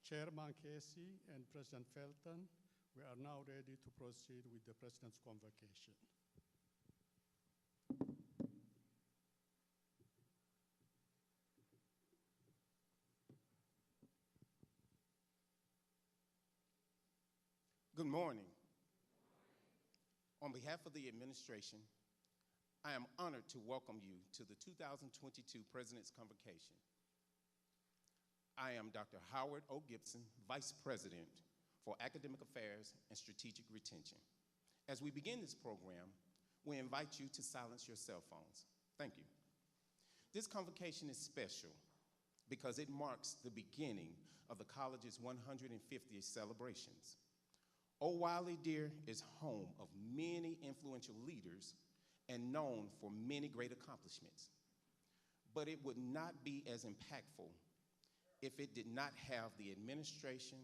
Chairman Casey and President Felton, we are now ready to proceed with the President's Convocation. Good morning. On behalf of the administration, I am honored to welcome you to the 2022 President's Convocation. I am Dr. Howard O. Gibson, Vice President for Academic Affairs and Strategic Retention. As we begin this program, we invite you to silence your cell phones. Thank you. This convocation is special because it marks the beginning of the college's 150th celebrations. Old Wiley, dear, is home of many influential leaders and known for many great accomplishments. But it would not be as impactful if it did not have the administration,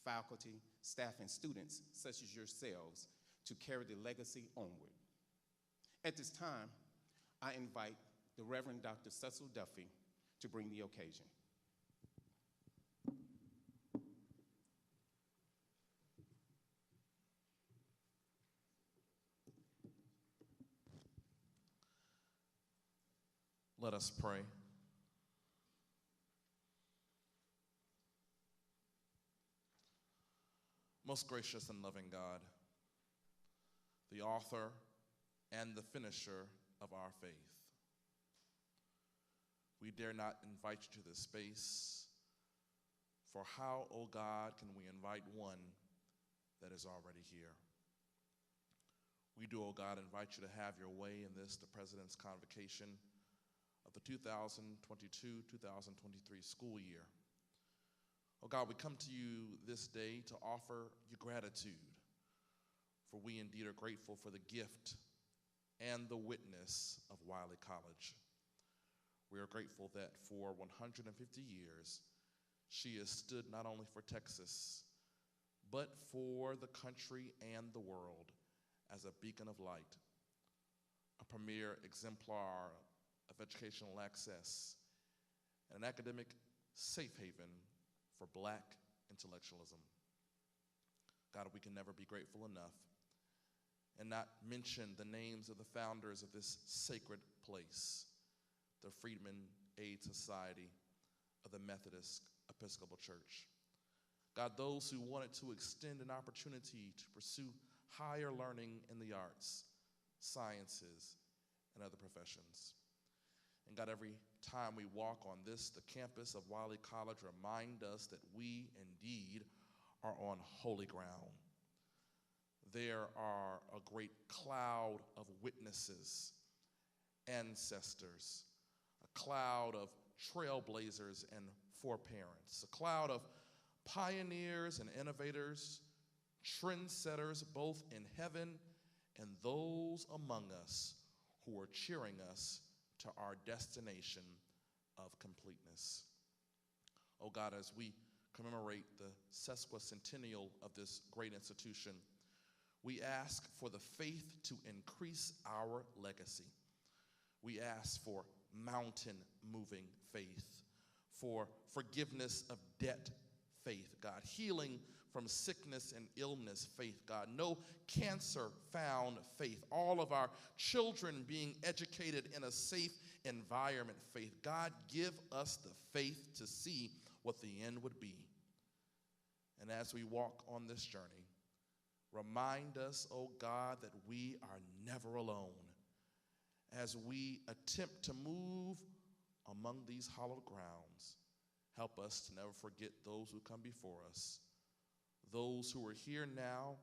faculty, staff, and students, such as yourselves, to carry the legacy onward. At this time, I invite the Reverend Dr. Cecil Duffy to bring the occasion. Let us pray. Most gracious and loving God, the author and the finisher of our faith, we dare not invite you to this space, for how, O God, can we invite one that is already here? We do, O God, invite you to have your way in this, the President's Convocation of the 2022-2023 school year. Oh God, we come to you this day to offer you gratitude, for we indeed are grateful for the gift and the witness of Wiley College. We are grateful that for 150 years, she has stood not only for Texas, but for the country and the world as a beacon of light, a premier exemplar of educational access, and an academic safe haven for Black intellectualism. God, we can never be grateful enough and not mention the names of the founders of this sacred place, the Freedmen Aid Society of the Methodist Episcopal Church. God, those who wanted to extend an opportunity to pursue higher learning in the arts, sciences, and other professions. And God, every time we walk on this, the campus of Wiley College, remind us that we indeed are on holy ground. There are a great cloud of witnesses, ancestors, a cloud of trailblazers and foreparents, a cloud of pioneers and innovators, trendsetters both in heaven and those among us who are cheering us to our destination of completeness. Oh God, as we commemorate the sesquicentennial of this great institution, we ask for the faith to increase our legacy. We ask for mountain-moving faith, for forgiveness of debt faith, God, healing from sickness and illness faith, God, no cancer found faith, all of our children being educated in a safe environment faith. God, give us the faith to see what the end would be. And as we walk on this journey, remind us, oh God, that we are never alone. As we attempt to move among these hallowed grounds, help us to never forget those who come before us, those who are here now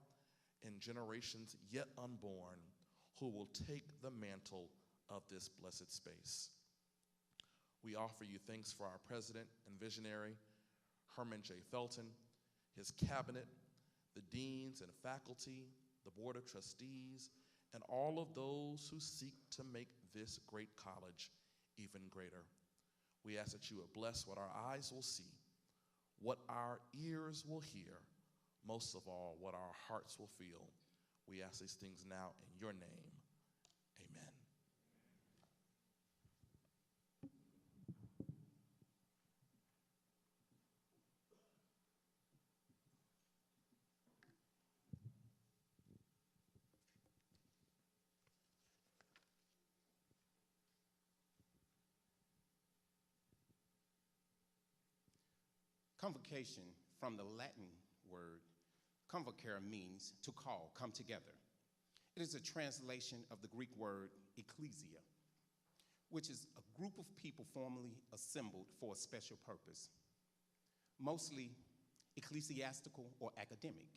and generations yet unborn, who will take the mantle of this blessed space. We offer you thanks for our president and visionary, Herman J. Felton, his cabinet, the deans and faculty, the board of trustees, and all of those who seek to make this great college even greater. We ask that you would bless what our eyes will see, what our ears will hear, most of all, what our hearts will feel. We ask these things now in your name. Amen. Convocation, from the Latin word convocare, means to call, come together. It is a translation of the Greek word ecclesia, which is a group of people formally assembled for a special purpose, mostly ecclesiastical or academic.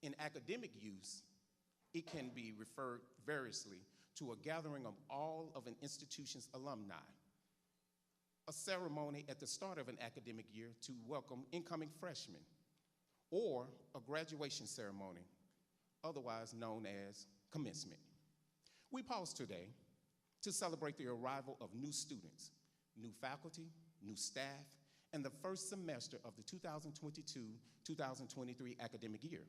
In academic use, it can be referred variously to a gathering of all of an institution's alumni, a ceremony at the start of an academic year to welcome incoming freshmen, or a graduation ceremony, otherwise known as commencement. We pause today to celebrate the arrival of new students, new faculty, new staff, and the first semester of the 2022-2023 academic year.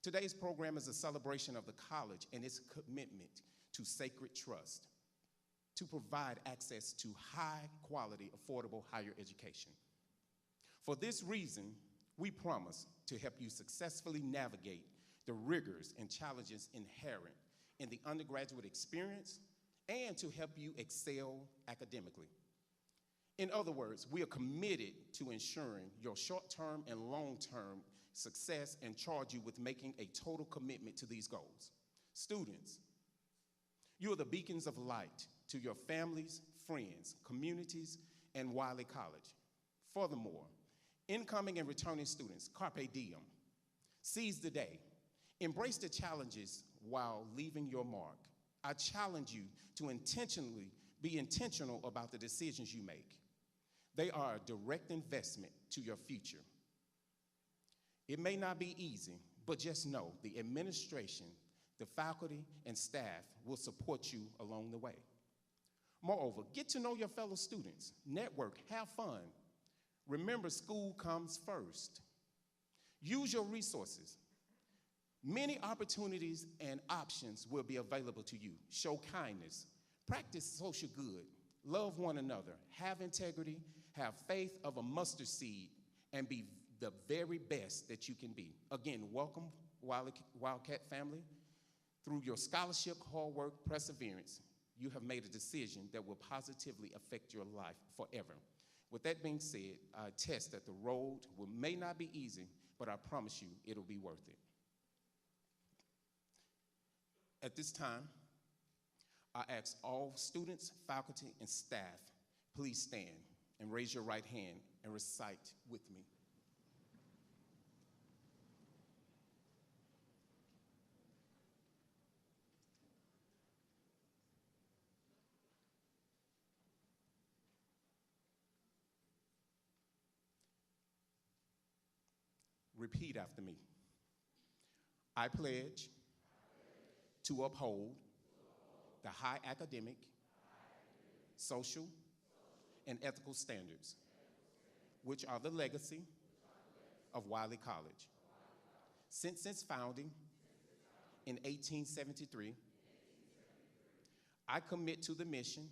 Today's program is a celebration of the college and its commitment to sacred trust, to provide access to high-quality, affordable higher education. For this reason, we promise to help you successfully navigate the rigors and challenges inherent in the undergraduate experience and to help you excel academically. In other words, we are committed to ensuring your short-term and long-term success and charge you with making a total commitment to these goals. Students, you are the beacons of light to your families, friends, communities, and Wiley College. Furthermore, incoming and returning students, carpe diem, seize the day, embrace the challenges while leaving your mark. I challenge you to be intentional about the decisions you make. They are a direct investment to your future. It may not be easy, but just know the administration, the faculty, and staff will support you along the way. Moreover, get to know your fellow students, network, have fun. Remember, school comes first. Use your resources. Many opportunities and options will be available to you. Show kindness, practice social good, love one another, have integrity, have faith of a mustard seed, and be the very best that you can be. Again, welcome, Wildcat family. Through your scholarship, hard work, perseverance, you have made a decision that will positively affect your life forever. With that being said, I attest that the road may not be easy, but I promise you it'll be worth it. At this time, I ask all students, faculty, and staff, please stand and raise your right hand and recite with me. Repeat after me. I pledge to uphold the high academic, social, and ethical standards, which are the legacy of Wiley College. Since its founding in 1873, I commit to the mission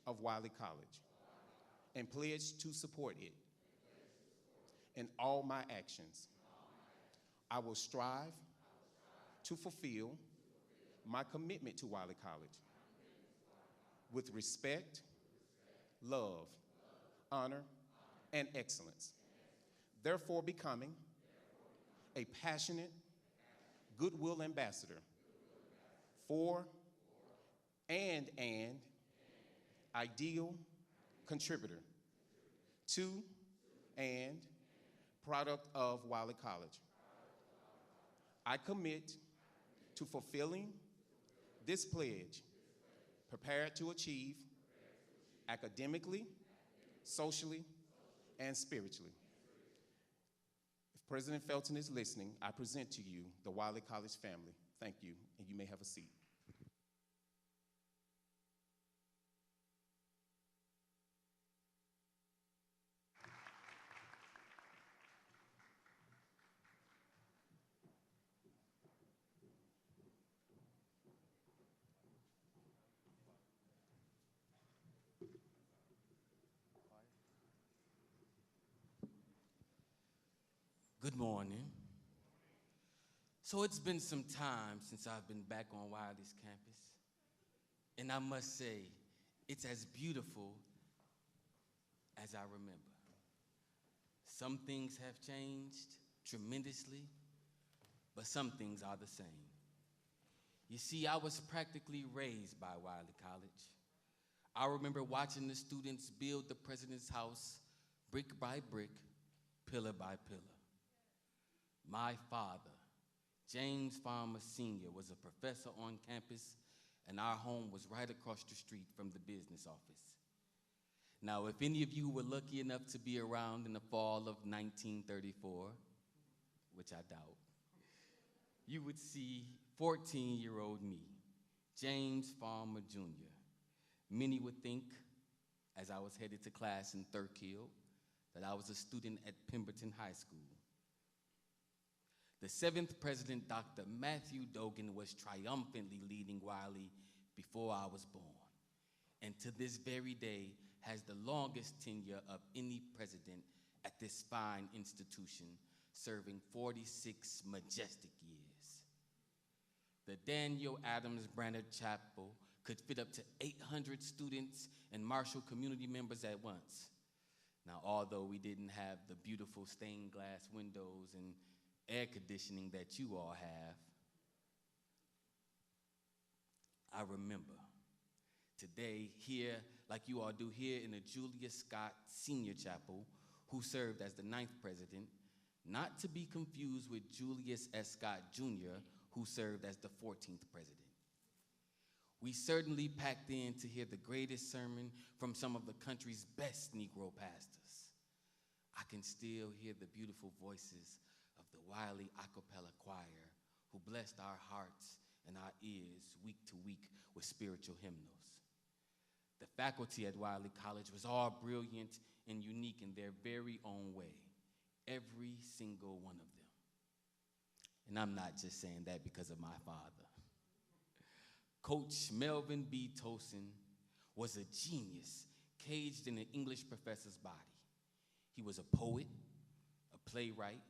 of Wiley College and pledge to support it in all my actions. I will strive to fulfill my commitment to Wiley College with respect, love, honor, and excellence. Therefore, becoming a passionate, goodwill ambassador for and an ideal contributor to and product of Wiley College. I commit to fulfilling this pledge, prepared to achieve academically, socially, and spiritually. If President Felton is listening, I present to you the Wiley College family. Thank you, and you may have a seat. Good morning. So it's been some time since I've been back on Wiley's campus, and I must say, it's as beautiful as I remember. Some things have changed tremendously, but some things are the same. You see, I was practically raised by Wiley College. I remember watching the students build the president's house brick by brick, pillar by pillar. My father, James Farmer Sr., was a professor on campus, and our home was right across the street from the business office. Now, if any of you were lucky enough to be around in the fall of 1934, which I doubt, you would see 14-year-old me, James Farmer Jr. Many would think, as I was headed to class in Thurkill, that I was a student at Pemberton High School. The 7th president, Dr. Matthew Dogan, was triumphantly leading Wiley before I was born, and to this very day has the longest tenure of any president at this fine institution, serving 46 majestic years. The Daniel Adams Branner Chapel could fit up to 800 students and Marshall community members at once. Now, although we didn't have the beautiful stained glass windows and air conditioning that you all have, I remember today here, like you all do here in the Julius Scott Senior Chapel, who served as the 9th president, not to be confused with Julius S. Scott Jr., who served as the 14th president. We certainly packed in to hear the greatest sermon from some of the country's best Negro pastors. I can still hear the beautiful voices of the Wiley a cappella choir, who blessed our hearts and our ears week to week with spiritual hymnals. The faculty at Wiley College was all brilliant and unique in their very own way, every single one of them. And I'm not just saying that because of my father. Coach Melvin B. Tosin was a genius caged in an English professor's body. He was a poet, a playwright,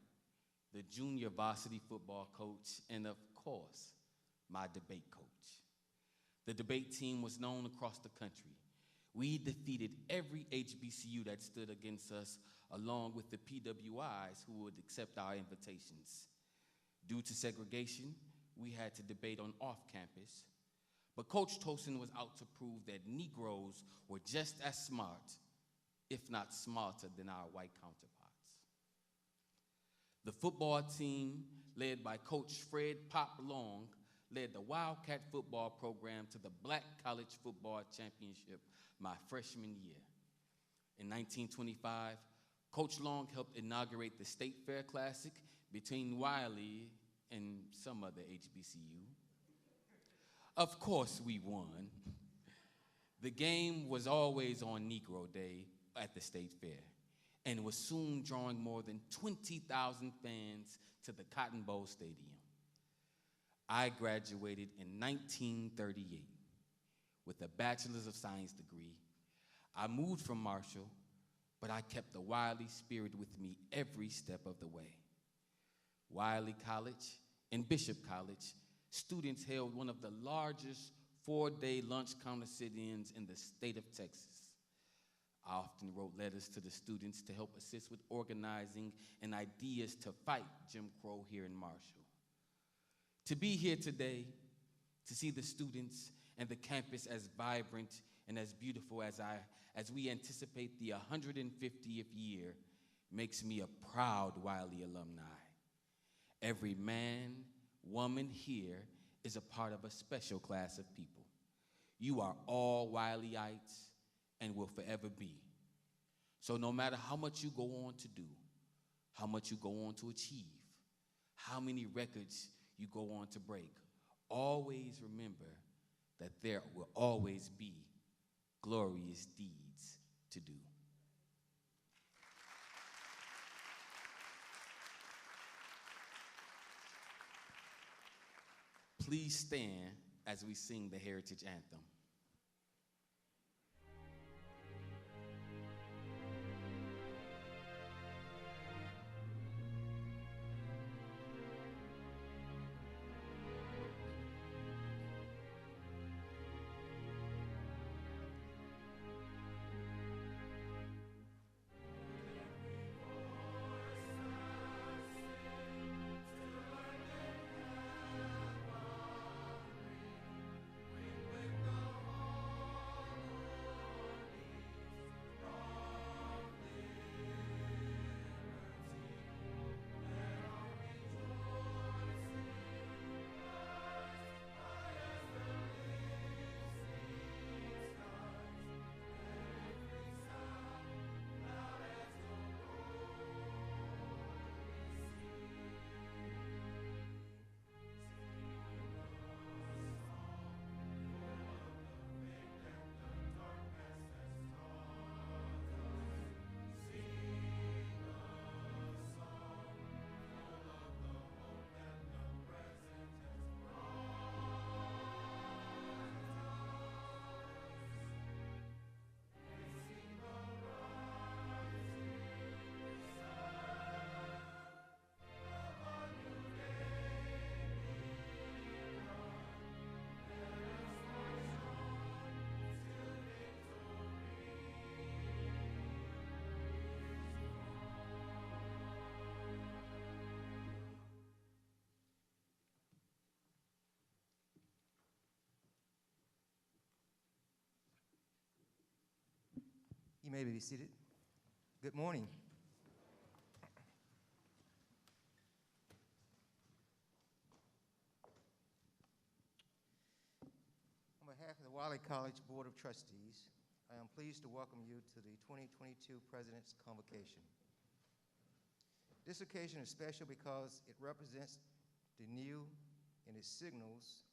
the junior varsity football coach, and of course, my debate coach. The debate team was known across the country. We defeated every HBCU that stood against us, along with the PWIs who would accept our invitations. Due to segregation, we had to debate on off-campus, but Coach Tosin was out to prove that Negroes were just as smart, if not smarter, than our white counterparts. The football team, led by Coach Fred Pop Long, led the Wildcat football program to the Black College Football Championship my freshman year. In 1925, Coach Long helped inaugurate the State Fair Classic between Wiley and some other HBCU. Of course we won. The game was always on Negro Day at the State Fair, and was soon drawing more than 20,000 fans to the Cotton Bowl Stadium. I graduated in 1938 with a Bachelor's of Science degree. I moved from Marshall, but I kept the Wiley spirit with me every step of the way. Wiley College and Bishop College, students held one of the largest 4-day lunch counter sit-ins in the state of Texas. I often wrote letters to the students to help assist with organizing and ideas to fight Jim Crow here in Marshall. To be here today, to see the students and the campus as vibrant and as beautiful as we anticipate the 150th year, makes me a proud Wiley alumni. Every man, woman here is a part of a special class of people. You are all Wileyites and will forever be. So no matter how much you go on to do, how much you go on to achieve, how many records you go on to break, always remember that there will always be glorious deeds to do. Please stand as we sing the Heritage Anthem. You may be seated. Good morning. On behalf of the Wiley College Board of Trustees, I am pleased to welcome you to the 2022 President's Convocation. This occasion is special because it represents the new and it signals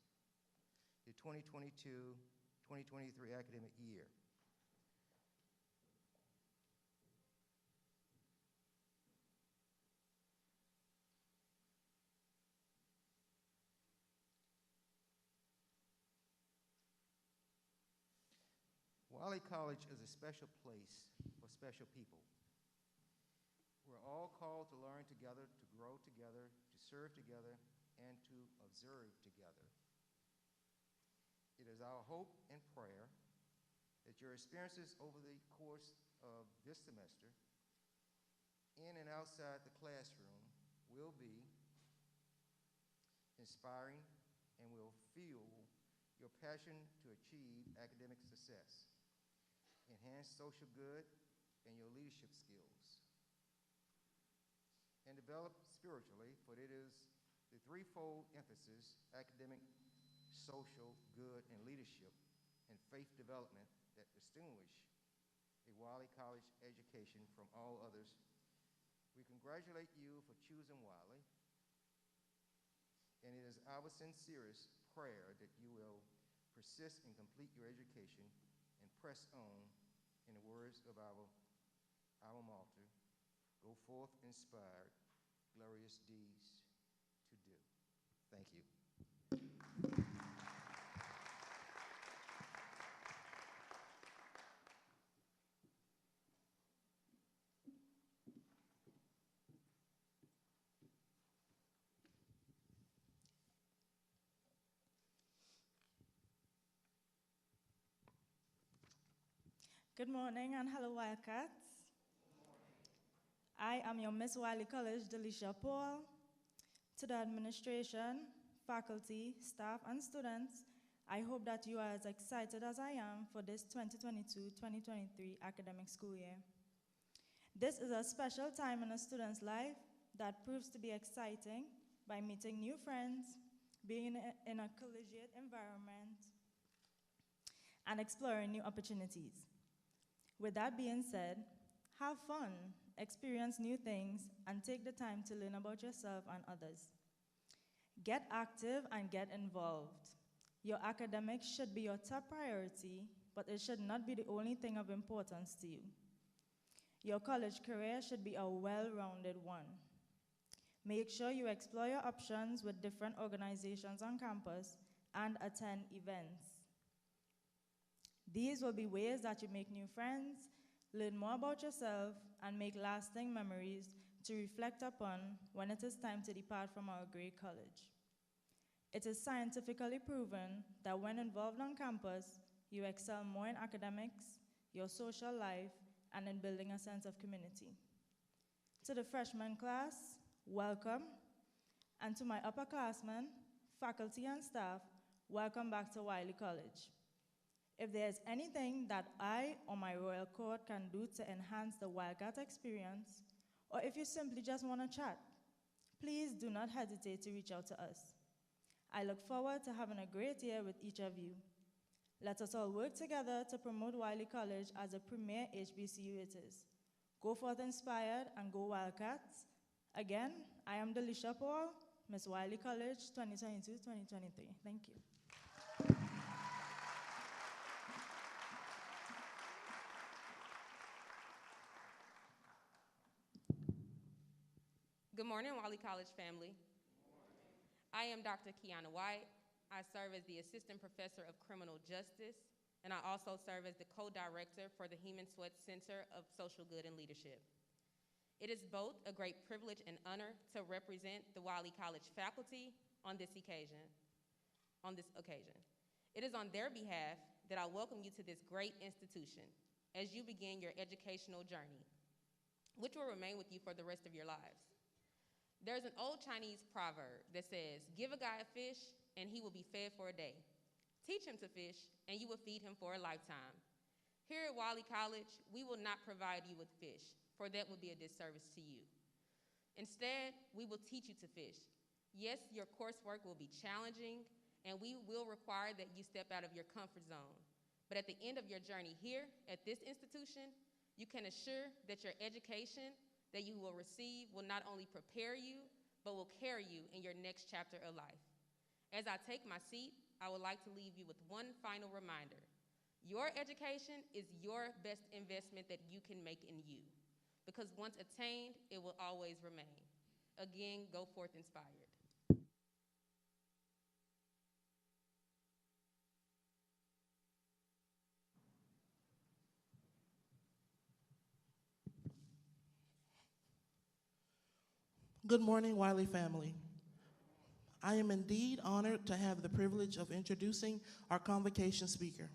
the 2022-2023 academic year. Wiley College is a special place for special people. We're all called to learn together, to grow together, to serve together, and to observe together. It is our hope and prayer that your experiences over the course of this semester, in and outside the classroom, will be inspiring and will fuel your passion to achieve academic success, enhance social good and your leadership skills, and develop spiritually, for it is the threefold emphasis: academic, social, good, and leadership, and faith development that distinguish a Wiley College education from all others. We congratulate you for choosing Wiley, and it is our sincerest prayer that you will persist and complete your education and press on, in the words of our alma mater, go forth inspired, glorious deeds to do. Thank you. Good morning and hello, Wildcats. I am your Miss Wiley College, Delisha Paul. To the administration, faculty, staff, and students, I hope that you are as excited as I am for this 2022-2023 academic school year. This is a special time in a student's life that proves to be exciting by meeting new friends, being in a collegiate environment, and exploring new opportunities. With that being said, have fun, experience new things, and take the time to learn about yourself and others. Get active and get involved. Your academics should be your top priority, but it should not be the only thing of importance to you. Your college career should be a well-rounded one. Make sure you explore your options with different organizations on campus and attend events. These will be ways that you make new friends, learn more about yourself, and make lasting memories to reflect upon when it is time to depart from our great college. It is scientifically proven that when involved on campus, you excel more in academics, your social life, and in building a sense of community. To the freshman class, welcome. And to my upperclassmen, faculty, and staff, welcome back to Wiley College. If there's anything that I or my royal court can do to enhance the Wildcat experience, or if you simply just want to chat, please do not hesitate to reach out to us. I look forward to having a great year with each of you. Let us all work together to promote Wiley College as a premier HBCU it is. Go forth inspired and go Wildcats. Again, I am Delisha Paul, Miss Wiley College 2022-2023. Thank you. Good morning, Wiley College family. I am Dr. Kiana White. I serve as the Assistant Professor of Criminal Justice, and I also serve as the Co-Director for the Heman Sweat Center of Social Good and Leadership. It is both a great privilege and honor to represent the Wiley College faculty on this occasion. It is on their behalf that I welcome you to this great institution as you begin your educational journey, which will remain with you for the rest of your lives. There's an old Chinese proverb that says, give a guy a fish and he will be fed for a day. Teach him to fish and you will feed him for a lifetime. Here at Wiley College, we will not provide you with fish, for that would be a disservice to you. Instead, we will teach you to fish. Yes, your coursework will be challenging, and we will require that you step out of your comfort zone. But at the end of your journey here at this institution, you can assure that your education that you will receive will not only prepare you, but will carry you in your next chapter of life. As I take my seat, I would like to leave you with one final reminder. Your education is your best investment that you can make in you, because once attained, it will always remain. Again, go forth inspired. Good morning, Wiley family. I am indeed honored to have the privilege of introducing our convocation speaker.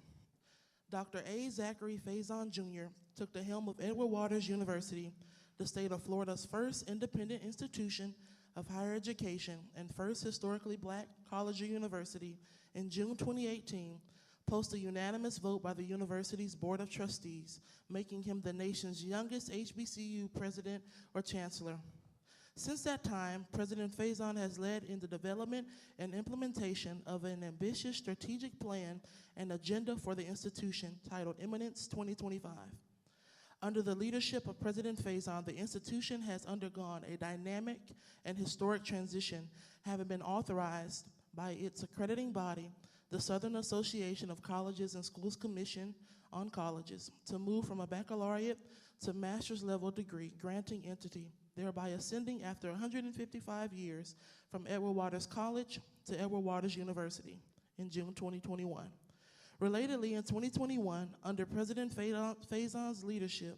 Dr. A. Zachary Faison Jr. took the helm of Edward Waters University, the state of Florida's first independent institution of higher education and first historically black college or university, in June 2018, post a unanimous vote by the university's Board of Trustees, making him the nation's youngest HBCU president or chancellor. Since that time, President Faison has led in the development and implementation of an ambitious strategic plan and agenda for the institution titled Eminence 2025. Under the leadership of President Faison, the institution has undergone a dynamic and historic transition, having been authorized by its accrediting body, the Southern Association of Colleges and Schools Commission on Colleges, to move from a baccalaureate to master's level degree granting entity, thereby ascending after 155 years from Edward Waters College to Edward Waters University in June 2021. Relatedly, in 2021, under President Faison's leadership,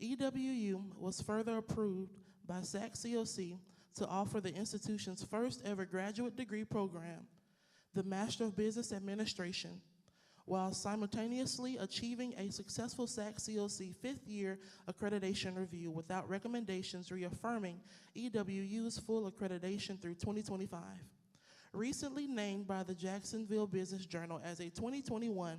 EWU was further approved by SAC-COC to offer the institution's first ever graduate degree program, the Master of Business Administration, while simultaneously achieving a successful SAC-COC fifth-year accreditation review without recommendations reaffirming EWU's full accreditation through 2025. Recently named by the Jacksonville Business Journal as a 2021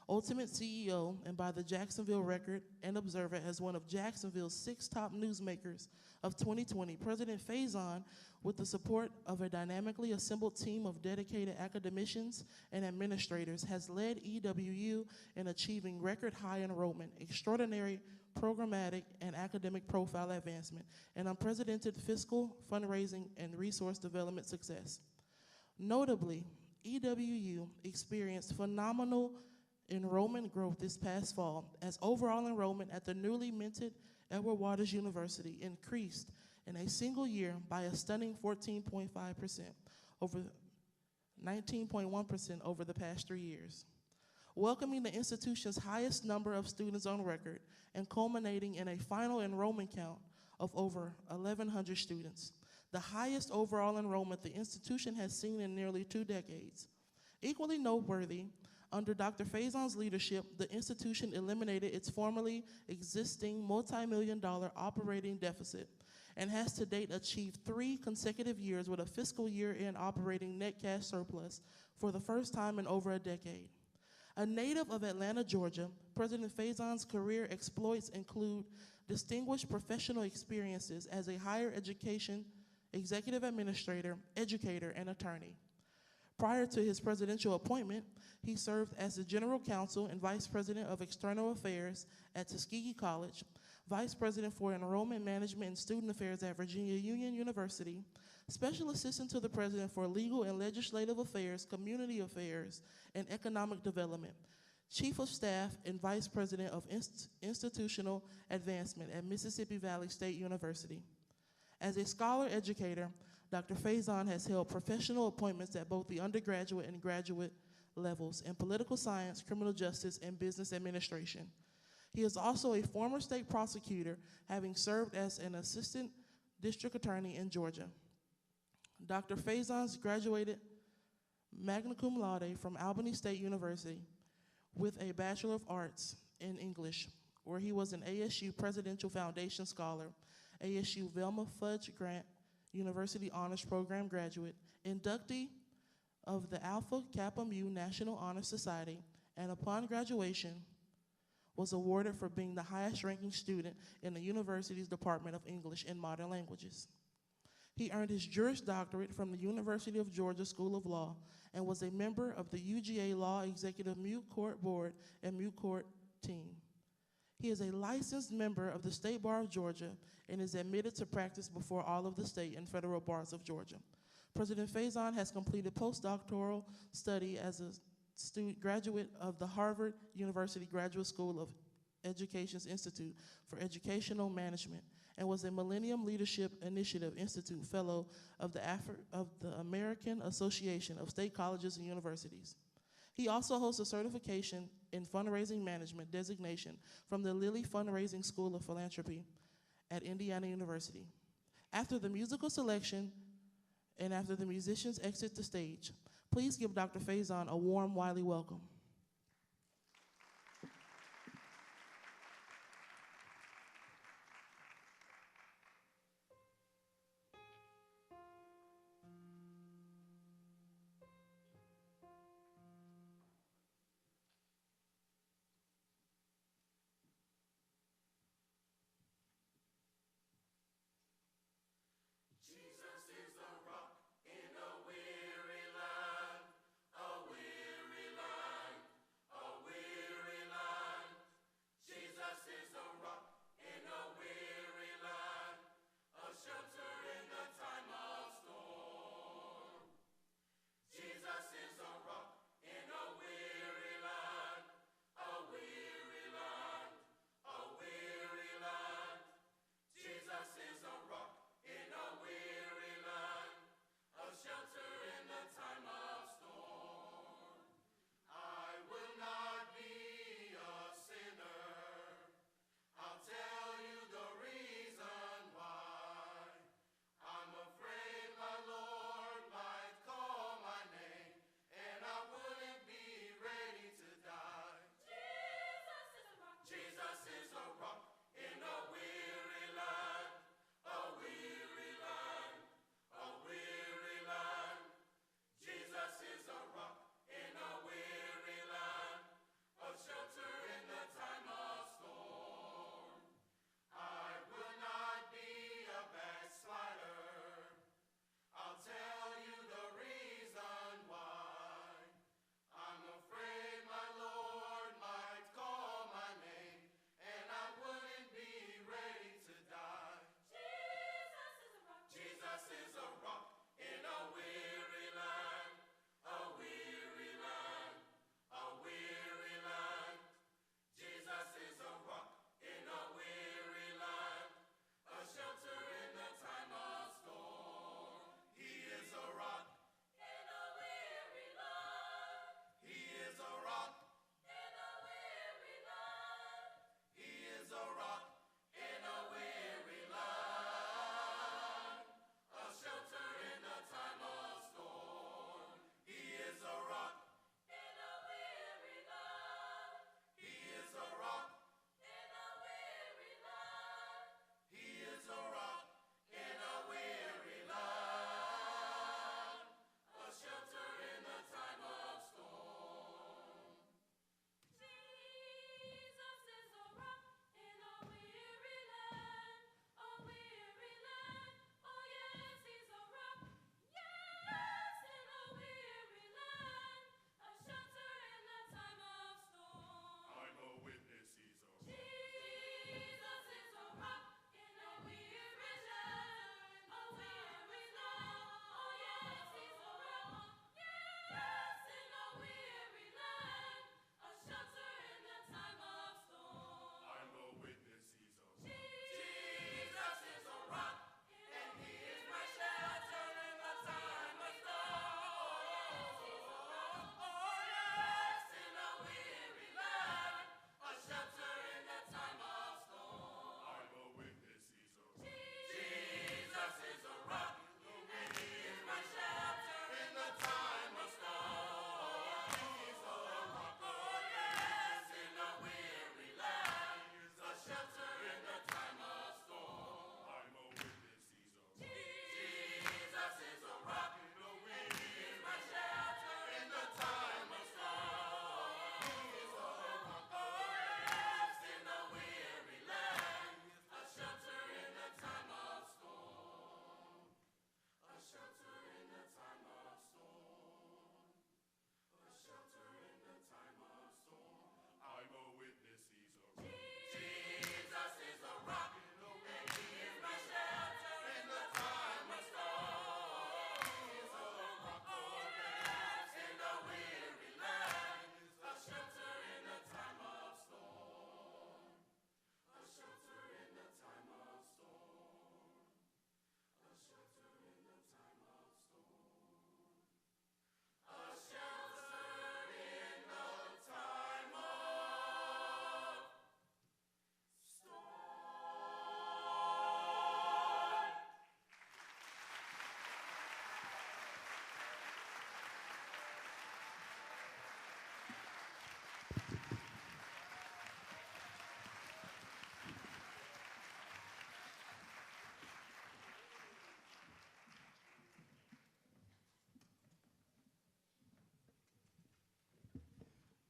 Ultimate CEO and by the Jacksonville Record and Observer as one of Jacksonville's 6 top newsmakers of 2020, President Faison, with the support of a dynamically assembled team of dedicated academicians and administrators, has led EWU in achieving record high enrollment, extraordinary programmatic and academic profile advancement, and unprecedented fiscal, fundraising, and resource development success. Notably, EWU experienced phenomenal enrollment growth this past fall as overall enrollment at the newly minted Edward Waters University increased in a single year by a stunning 14.5% over 19.1% over the past 3 years, welcoming the institution's highest number of students on record and culminating in a final enrollment count of over 1,100 students, the highest overall enrollment the institution has seen in nearly 2 decades. Equally noteworthy, under Dr. Faison's leadership, the institution eliminated its formerly existing multi-million-dollar operating deficit and has to date achieved 3 consecutive years with a fiscal year-end operating net cash surplus for the first time in over a decade. A native of Atlanta, Georgia, President Faison's career exploits include distinguished professional experiences as a higher education executive administrator, educator, and attorney. Prior to his presidential appointment, he served as the General Counsel and Vice President of External Affairs at Tuskegee College, Vice President for Enrollment Management and Student Affairs at Virginia Union University, Special Assistant to the President for Legal and Legislative Affairs, Community Affairs, and Economic Development, Chief of Staff and Vice President of Institutional Advancement at Mississippi Valley State University. As a scholar educator, Dr. Faison has held professional appointments at both the undergraduate and graduate levels in political science, criminal justice, and business administration. He is also a former state prosecutor, having served as an assistant district attorney in Georgia. Dr. Faison's graduated magna cum laude from Albany State University with a Bachelor of Arts in English, where he was an ASU Presidential Foundation Scholar, ASU Velma Fudge Grant University Honors Program graduate, inductee of the Alpha Kappa Mu National Honor Society, and upon graduation, was awarded for being the highest ranking student in the university's Department of English and Modern Languages. He earned his Juris Doctorate from the University of Georgia School of Law and was a member of the UGA Law Executive Mute Court Board and Mute Court team. He is a licensed member of the State Bar of Georgia and is admitted to practice before all of the state and federal bars of Georgia. President Faison has completed postdoctoral study as a graduate of the Harvard University Graduate School of Education's Institute for Educational Management and was a Millennium Leadership Initiative Institute Fellow of the American Association of State Colleges and Universities. He also holds a certification in fundraising management designation from the Lilly Fundraising School of Philanthropy at Indiana University. After the musical selection and after the musicians exit the stage, please give Dr. Faison a warm Wiley welcome. A weary land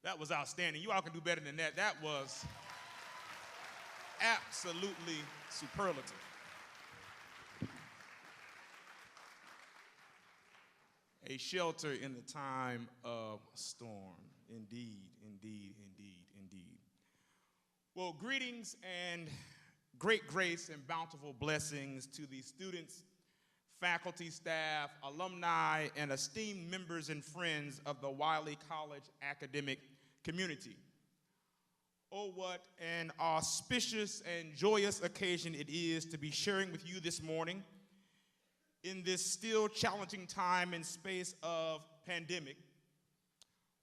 That was outstanding. You all can do better than that. That was absolutely superlative. A shelter in the time of storm. Indeed, indeed, indeed, indeed. Well, greetings and great grace and bountiful blessings to the students, faculty, staff, alumni, and esteemed members and friends of the Wiley College academic community. Oh, what an auspicious and joyous occasion it is to be sharing with you this morning in this still challenging time and space of pandemic.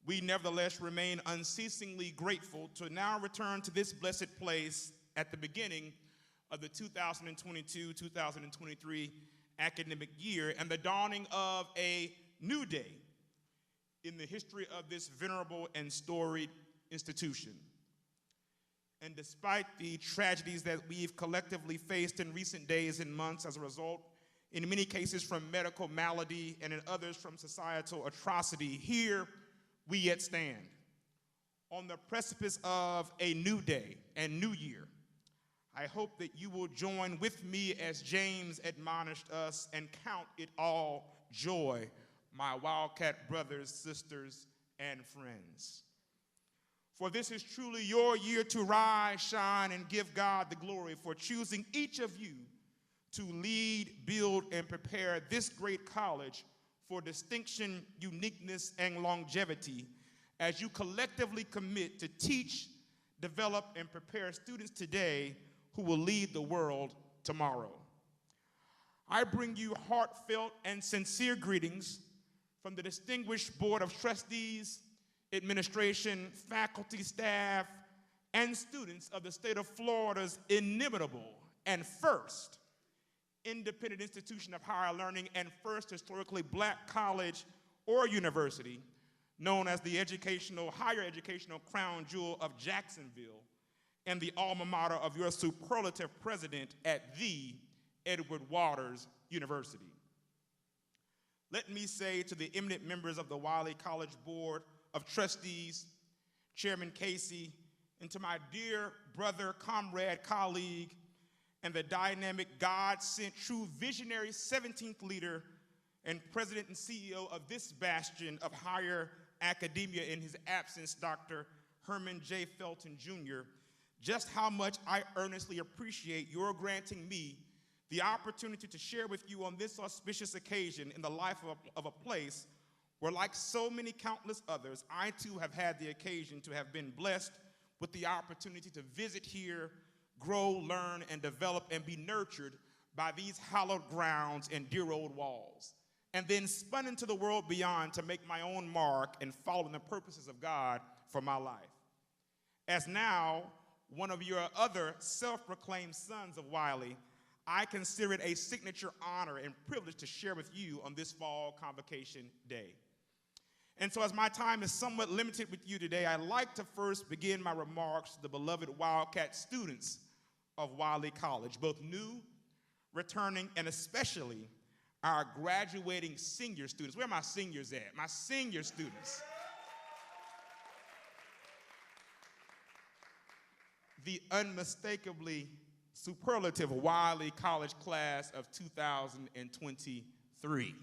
We nevertheless remain unceasingly grateful to now return to this blessed place at the beginning of the 2022-2023 academic year and the dawning of a new day in the history of this venerable and storied institution. And despite the tragedies that we've collectively faced in recent days and months as a result, in many cases from medical malady and in others from societal atrocity, here we yet stand on the precipice of a new day and new year. I hope that you will join with me as James admonished us and count it all joy, my Wildcat brothers, sisters, and friends. For this is truly your year to rise, shine, and give God the glory for choosing each of you to lead, build, and prepare this great college for distinction, uniqueness, and longevity as you collectively commit to teach, develop, and prepare students today who will lead the world tomorrow. I bring you heartfelt and sincere greetings from the distinguished Board of Trustees, administration, faculty, staff, and students of the state of Florida's inimitable and first independent institution of higher learning and first historically black college or university known as the higher educational crown jewel of Jacksonville and the alma mater of your superlative president at the Edward Waters University. Let me say to the eminent members of the Wiley College Board of Trustees, Chairman Casey, and to my dear brother, comrade, colleague, and the dynamic, God-sent, true visionary 17th leader and president and CEO of this bastion of higher academia in his absence, Dr. Herman J. Felton, Jr., just how much I earnestly appreciate your granting me the opportunity to share with you on this auspicious occasion in the life of a place where, like so many countless others, I too have had the occasion to have been blessed with the opportunity to visit here, grow, learn, and develop, and be nurtured by these hallowed grounds and dear old walls, and then spun into the world beyond to make my own mark and follow in the purposes of God for my life. As now one of your other self-proclaimed sons of Wiley, I consider it a signature honor and privilege to share with you on this fall Convocation Day. And so as my time is somewhat limited with you today, I'd like to first begin my remarks to the beloved Wildcat students of Wiley College, both new, returning, and especially our graduating senior students. Where are my seniors at? My senior students. The unmistakably superlative Wiley College class of 2023.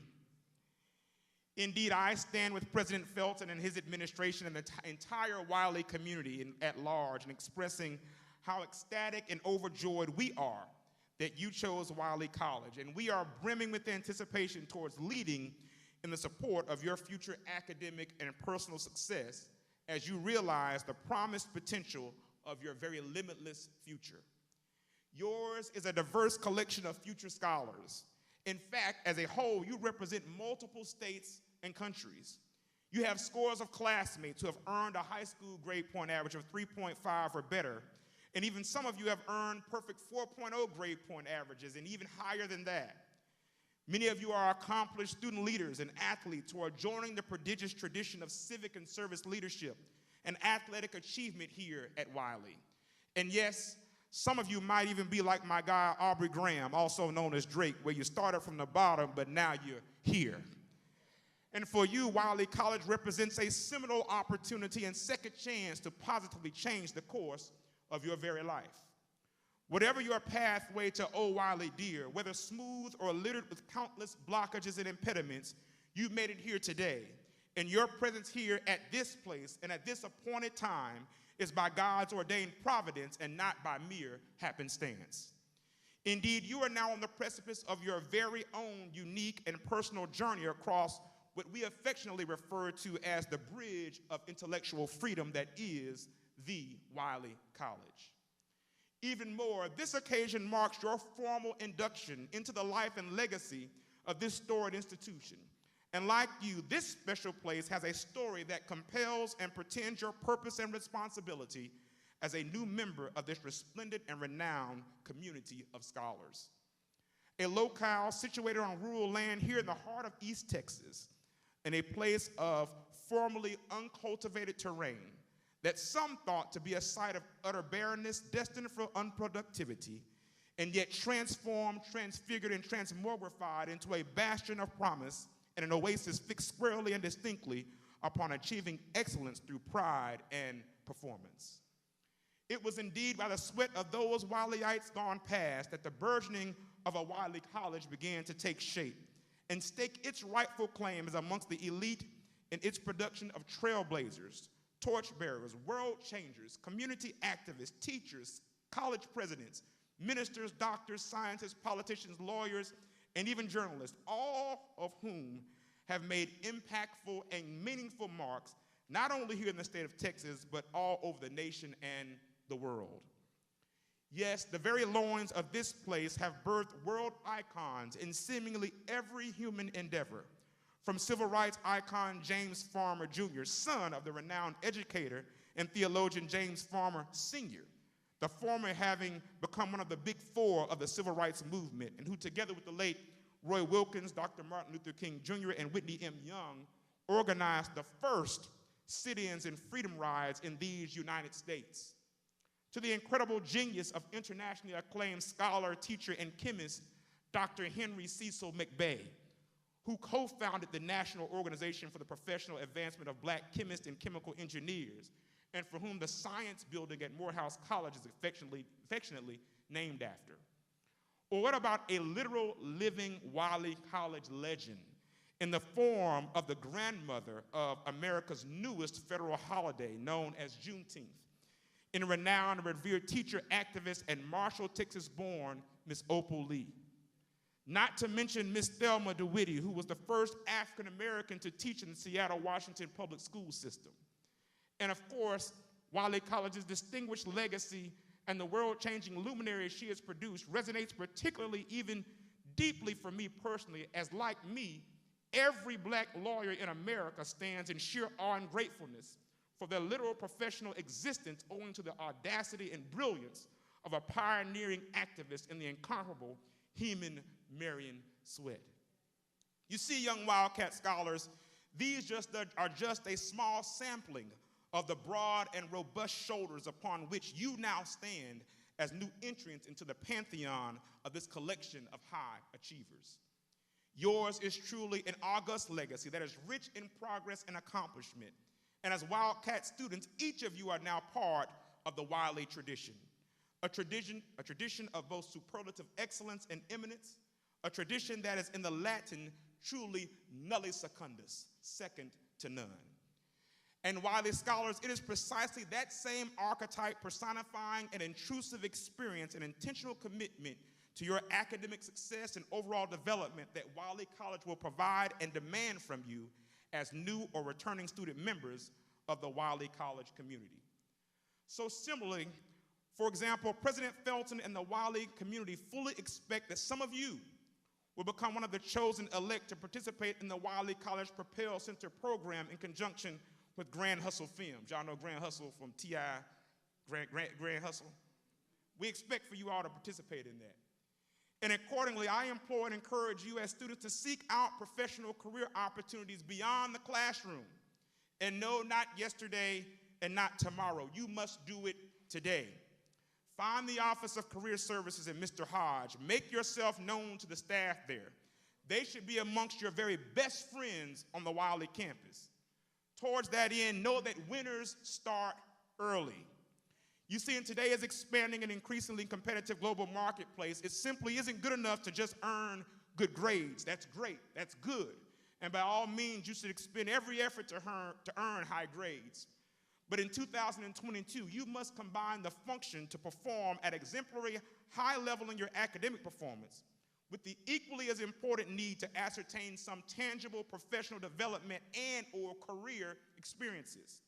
Indeed, I stand with President Felton and his administration and the entire Wiley community at large in expressing how ecstatic and overjoyed we are that you chose Wiley College, and we are brimming with anticipation towards leading in the support of your future academic and personal success as you realize the promised potential of your very limitless future. Yours is a diverse collection of future scholars. In fact, as a whole, you represent multiple states and countries. You have scores of classmates who have earned a high school grade point average of 3.5 or better, and even some of you have earned perfect 4.0 grade point averages and even higher than that. Many of you are accomplished student leaders and athletes who are joining the prodigious tradition of civic and service leadership and athletic achievement here at Wiley. And yes, some of you might even be like my guy, Aubrey Graham, also known as Drake, where you started from the bottom, but now you're here. And for you, Wiley College represents a seminal opportunity and second chance to positively change the course of your very life. Whatever your pathway to O Wiley dear, whether smooth or littered with countless blockages and impediments, you made it here today. And your presence here at this place and at this appointed time is by God's ordained providence and not by mere happenstance. Indeed, you are now on the precipice of your very own unique and personal journey across what we affectionately refer to as the bridge of intellectual freedom that is the Wiley College. Even more, this occasion marks your formal induction into the life and legacy of this storied institution. And like you, this special place has a story that compels and pretends your purpose and responsibility as a new member of this resplendent and renowned community of scholars. A locale situated on rural land here in the heart of East Texas, in a place of formerly uncultivated terrain that some thought to be a site of utter barrenness destined for unproductivity, and yet transformed, transfigured, and transmogrified into a bastion of promise and an oasis fixed squarely and distinctly upon achieving excellence through pride and performance. It was indeed by the sweat of those Wileyites gone past that the burgeoning of a Wiley College began to take shape and stake its rightful claim as amongst the elite in its production of trailblazers, torchbearers, world changers, community activists, teachers, college presidents, ministers, doctors, scientists, politicians, lawyers, and even journalists, all of whom have made impactful and meaningful marks, not only here in the state of Texas, but all over the nation and the world. Yes, the very loins of this place have birthed world icons in seemingly every human endeavor, from civil rights icon James Farmer Jr., son of the renowned educator and theologian James Farmer Sr., the former having become one of the big four of the civil rights movement, and who together with the late Roy Wilkins, Dr. Martin Luther King Jr., and Whitney M. Young organized the first sit-ins and freedom rides in these United States. To the incredible genius of internationally acclaimed scholar, teacher, and chemist, Dr. Henry Cecil McBay, who co-founded the National Organization for the Professional Advancement of Black Chemists and Chemical Engineers, and for whom the science building at Morehouse College is affectionately named after. Or what about a literal living Wiley College legend in the form of the grandmother of America's newest federal holiday known as Juneteenth, in a renowned and revered teacher, activist, and Marshall, Texas-born Miss Opal Lee. Not to mention Miss Thelma DeWitty, who was the first African-American to teach in the Seattle, Washington public school system. And of course, Wiley College's distinguished legacy and the world-changing luminaries she has produced resonates particularly even deeply for me personally, as like me, every black lawyer in America stands in sheer awe and gratefulness for their literal professional existence owing to the audacity and brilliance of a pioneering activist in the incomparable Heman Marion Sweat. You see, young Wildcat scholars, these are just a small sampling of the broad and robust shoulders upon which you now stand as new entrants into the pantheon of this collection of high achievers. Yours is truly an august legacy that is rich in progress and accomplishment. And as Wildcat students, each of you are now part of the Wiley tradition. A tradition of both superlative excellence and eminence, a tradition that is in the Latin truly nulli secundus, second to none. And Wiley scholars, it is precisely that same archetype personifying an intrusive experience and intentional commitment to your academic success and overall development that Wiley College will provide and demand from you as new or returning student members of the Wiley College community. So similarly, for example, President Felton and the Wiley community fully expect that some of you will become one of the chosen elect to participate in the Wiley College Propel Center program in conjunction with Grand Hustle Films. Y'all know Grand Hustle from T.I., Grand Hustle? We expect for you all to participate in that. And accordingly, I implore and encourage you as students to seek out professional career opportunities beyond the classroom. And no, not yesterday and not tomorrow. You must do it today. Find the Office of Career Services in Mr. Hodge. Make yourself known to the staff there. They should be amongst your very best friends on the Wiley campus. Towards that end, know that winners start early. You see, in today's expanding and increasingly competitive global marketplace, it simply isn't good enough to just earn good grades. That's great. That's good. And by all means, you should expend every effort to earn high grades. But in 2022, you must combine the function to perform at exemplary high level in your academic performance with the equally as important need to ascertain some tangible professional development and or career experiences.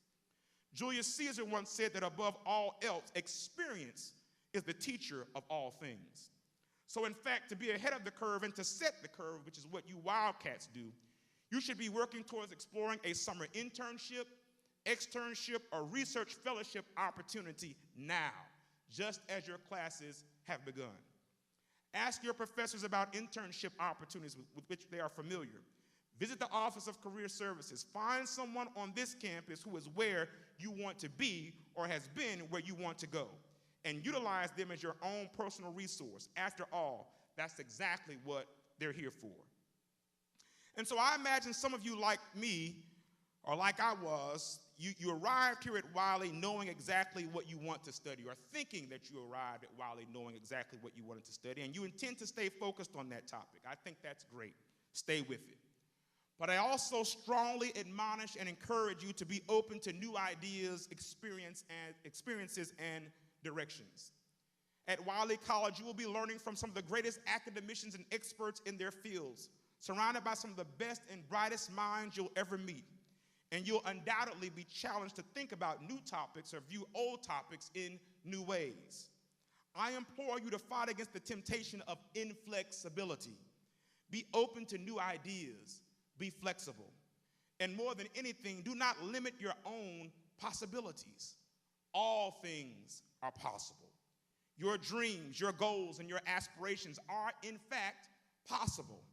Julius Caesar once said that above all else, experience is the teacher of all things. So in fact, to be ahead of the curve and to set the curve, which is what you Wildcats do, you should be working towards exploring a summer internship, externship, or research fellowship opportunity now, just as your classes have begun. Ask your professors about internship opportunities with which they are familiar. Visit the Office of Career Services. Find someone on this campus who is where you want to be or has been where you want to go, and utilize them as your own personal resource. After all, that's exactly what they're here for. And so I imagine some of you like me, or like I was, you arrived here at Wiley knowing exactly what you want to study, or thinking that you arrived at Wiley knowing exactly what you wanted to study, and you intend to stay focused on that topic. I think that's great. Stay with it. But I also strongly admonish and encourage you to be open to new ideas, experiences, and directions. At Wiley College, you will be learning from some of the greatest academicians and experts in their fields, surrounded by some of the best and brightest minds you'll ever meet. And you'll undoubtedly be challenged to think about new topics or view old topics in new ways. I implore you to fight against the temptation of inflexibility. Be open to new ideas. Be flexible. And more than anything, do not limit your own possibilities. All things are possible. Your dreams, your goals, and your aspirations are, in fact, possible.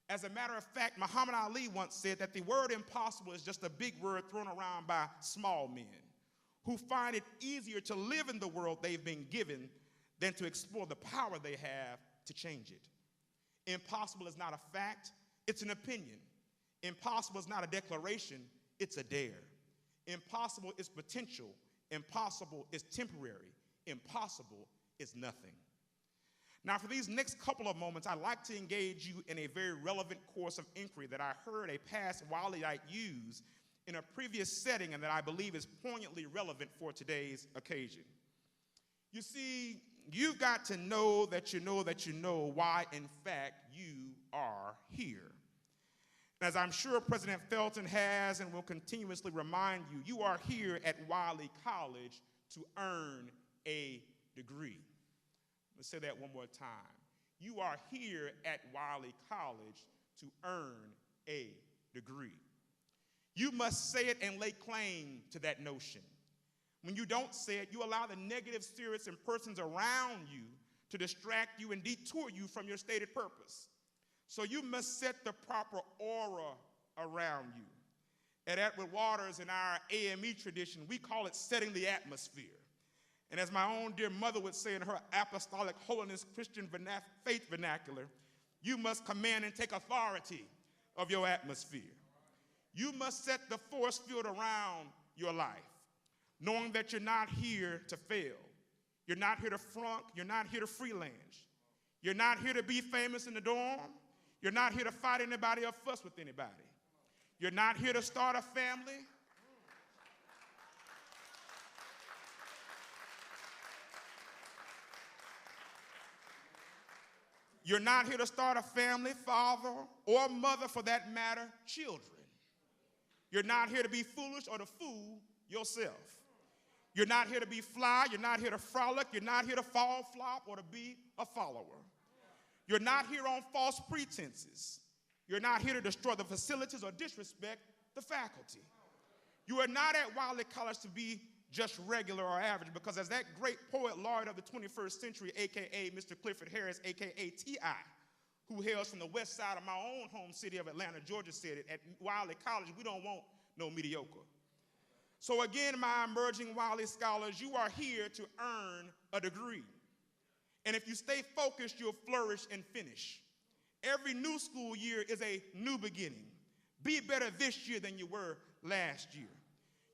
As a matter of fact, Muhammad Ali once said that the word impossible is just a big word thrown around by small men who find it easier to live in the world they've been given than to explore the power they have to change it. Impossible is not a fact, it's an opinion. Impossible is not a declaration, it's a dare. Impossible is potential. Impossible is temporary. Impossible is nothing. Now, for these next couple of moments, I'd like to engage you in a very relevant course of inquiry that I heard a past Wileyite use in a previous setting and that I believe is poignantly relevant for today's occasion. You see, you've got to know that you know that you know why, in fact, you are here. As I'm sure President Felton has and will continuously remind you, you are here at Wiley College to earn a degree. Let's say that one more time. You are here at Wiley College to earn a degree. You must say it and lay claim to that notion. When you don't say it, you allow the negative spirits and persons around you to distract you and detour you from your stated purpose. So you must set the proper aura around you. At Edward Waters, in our AME tradition, we call it setting the atmosphere. And as my own dear mother would say in her apostolic holiness Christian faith vernacular, you must command and take authority of your atmosphere. You must set the force field around your life, knowing that you're not here to fail. You're not here to flunk. You're not here to freelance. You're not here to be famous in the dorm. You're not here to fight anybody or fuss with anybody. You're not here to start a family. You're not here to start a family, father or mother for that matter, children. You're not here to be foolish or to fool yourself. You're not here to be fly. You're not here to frolic. You're not here to fall flop or to be a follower. You're not here on false pretenses. You're not here to destroy the facilities or disrespect the faculty. You are not at Wiley College to be just regular or average, because as that great poet laureate of the 21st century, a.k.a. Mr. Clifford Harris, a.k.a. T.I., who hails from the west side of my own home city of Atlanta, Georgia, said it, at Wiley College, we don't want no mediocre. So again, my emerging Wiley scholars, you are here to earn a degree. And if you stay focused, you'll flourish and finish. Every new school year is a new beginning. Be better this year than you were last year.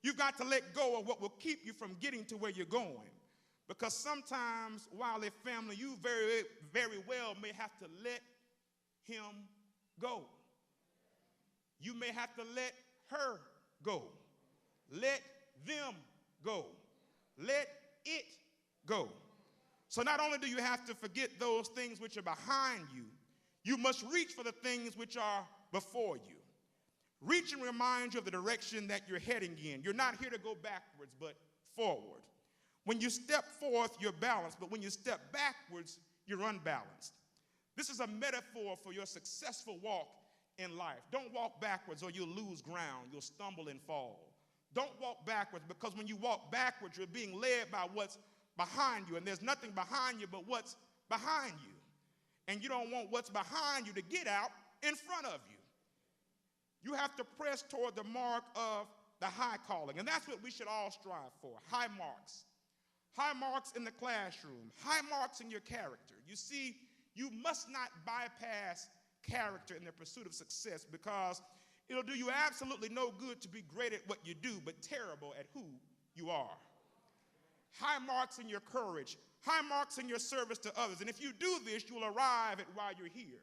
You've got to let go of what will keep you from getting to where you're going. Because sometimes, Wiley family, you very, very well may have to let him go. You may have to let her go. Let them go. Let it go. So not only do you have to forget those things which are behind you, you must reach for the things which are before you. Reach and remind you of the direction that you're heading in. You're not here to go backwards, but forward. When you step forth, you're balanced, but when you step backwards, you're unbalanced. This is a metaphor for your successful walk in life. Don't walk backwards or you'll lose ground. You'll stumble and fall. Don't walk backwards, because when you walk backwards, you're being led by what's behind you, and there's nothing behind you but what's behind you. And you don't want what's behind you to get out in front of you. You have to press toward the mark of the high calling, and that's what we should all strive for. High marks. High marks in the classroom. High marks in your character. You see, you must not bypass character in the pursuit of success, because it'll do you absolutely no good to be great at what you do, but terrible at who you are. High marks in your courage. High marks in your service to others. And if you do this, you'll arrive at why you're here.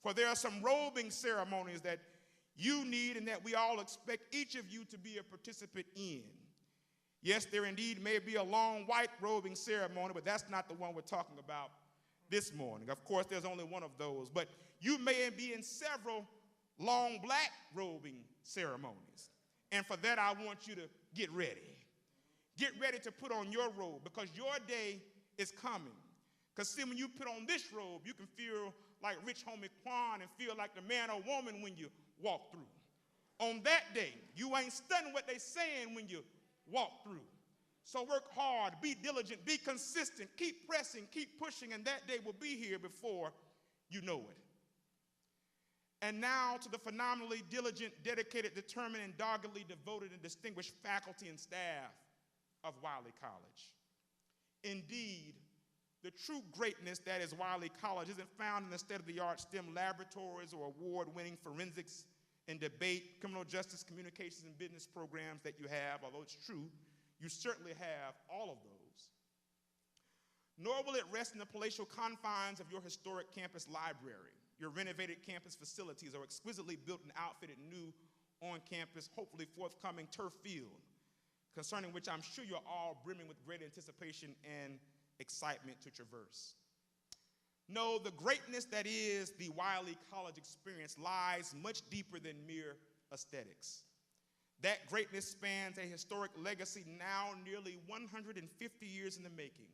For there are some robing ceremonies that you need and that we all expect each of you to be a participant in. Yes, there indeed may be a long white robing ceremony, but that's not the one we're talking about this morning. Of course, there's only one of those. But you may be in several long black robing ceremonies. And for that, I want you to get ready. Get ready to put on your robe, because your day is coming. Because see, when you put on this robe, you can feel like rich homie Quan and feel like the man or woman when you walk through. On that day, you ain't studying what they saying when you walk through. So work hard, be diligent, be consistent, keep pressing, keep pushing, and that day will be here before you know it. And now to the phenomenally diligent, dedicated, determined, and doggedly devoted and distinguished faculty and staff of Wiley College. Indeed, the true greatness that is Wiley College isn't found in the state-of-the-art STEM laboratories or award-winning forensics and debate, criminal justice, communications, and business programs that you have, although it's true, you certainly have all of those. Nor will it rest in the palatial confines of your historic campus library, your renovated campus facilities, or exquisitely built and outfitted new on-campus, hopefully forthcoming turf field, concerning which I'm sure you're all brimming with great anticipation and excitement to traverse. No, the greatness that is the Wiley College experience lies much deeper than mere aesthetics. That greatness spans a historic legacy now nearly 150 years in the making,